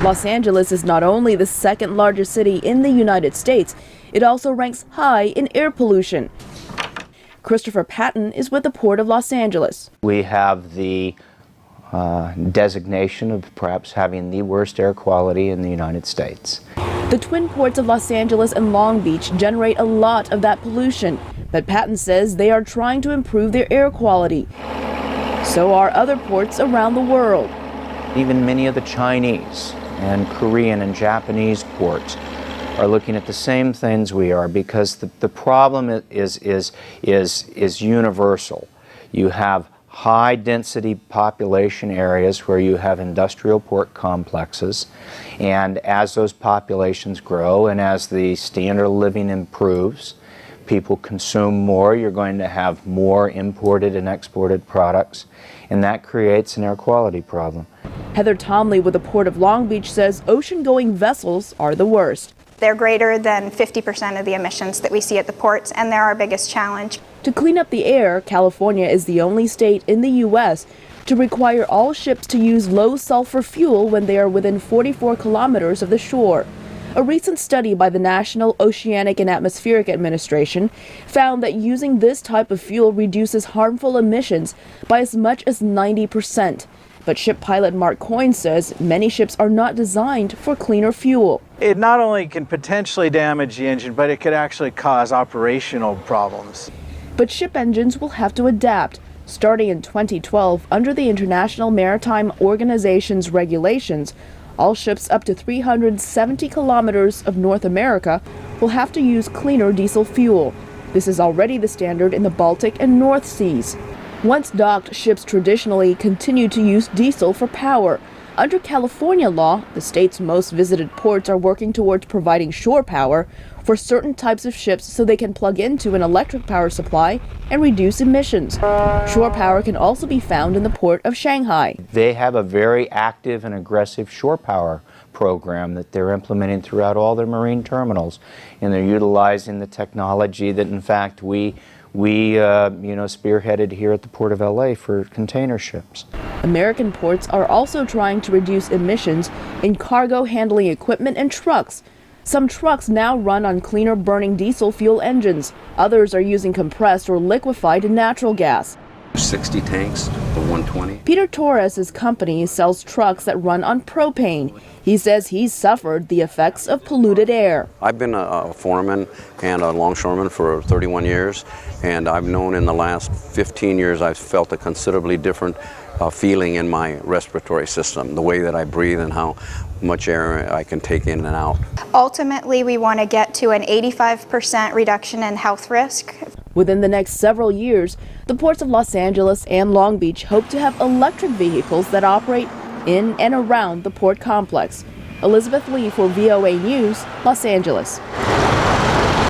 Los Angeles is not only the second largest city in the United States, it also ranks high in air pollution. Christopher Patton is with the Port of Los Angeles. We have the designation of perhaps having the worst air quality in the United States. The twin ports of Los Angeles and Long Beach generate a lot of that pollution, but Patton says they are trying to improve their air quality. So are other ports around the world. Even many of the Chinese and Korean and Japanese ports are looking at the same things we are, because the problem is universal. You have high density population areas where you have industrial port complexes, and as those populations grow and as the standard of living improves, people consume more, you're going to have more imported and exported products, and that creates an air quality problem. Heather Tomley with the Port of Long Beach says ocean-going vessels are the worst. They're greater than 50% of the emissions that we see at the ports, and they're our biggest challenge. To clean up the air, California is the only state in the U.S. to require all ships to use low sulfur fuel when they are within 44 kilometers of the shore. A recent study by the National Oceanic and Atmospheric Administration found that using this type of fuel reduces harmful emissions by as much as 90%. But ship pilot Mark Coyne says many ships are not designed for cleaner fuel. It not only can potentially damage the engine, but it could actually cause operational problems. But ship engines will have to adapt. Starting in 2012, under the International Maritime Organization's regulations, all ships up to 370 kilometers of North America will have to use cleaner diesel fuel. This is already the standard in the Baltic and North Seas. Once docked, ships traditionally continue to use diesel for power. Under California law, the state's most visited ports are working towards providing shore power for certain types of ships so they can plug into an electric power supply and reduce emissions. Shore power can also be found in the port of Shanghai. They have a very active and aggressive shore power program that they're implementing throughout all their marine terminals, and they're utilizing the technology that in fact we spearheaded here at the Port of LA for container ships. American ports are also trying to reduce emissions in cargo handling equipment and trucks. Some trucks now run on cleaner burning diesel fuel engines. Others are using compressed or liquefied natural gas. 60 tanks for 120. Peter Torres' company sells trucks that run on propane. He says he's suffered the effects of polluted air. I've been a foreman and a longshoreman for 31 years, and I've known in the last 15 years I've felt a considerably different feeling in my respiratory system, the way that I breathe and how much air I can take in and out. Ultimately, we want to get to an 85% reduction in health risk. Within the next several years, the ports of Los Angeles and Long Beach hope to have electric vehicles that operate in and around the port complex. Elizabeth Lee for VOA News, Los Angeles.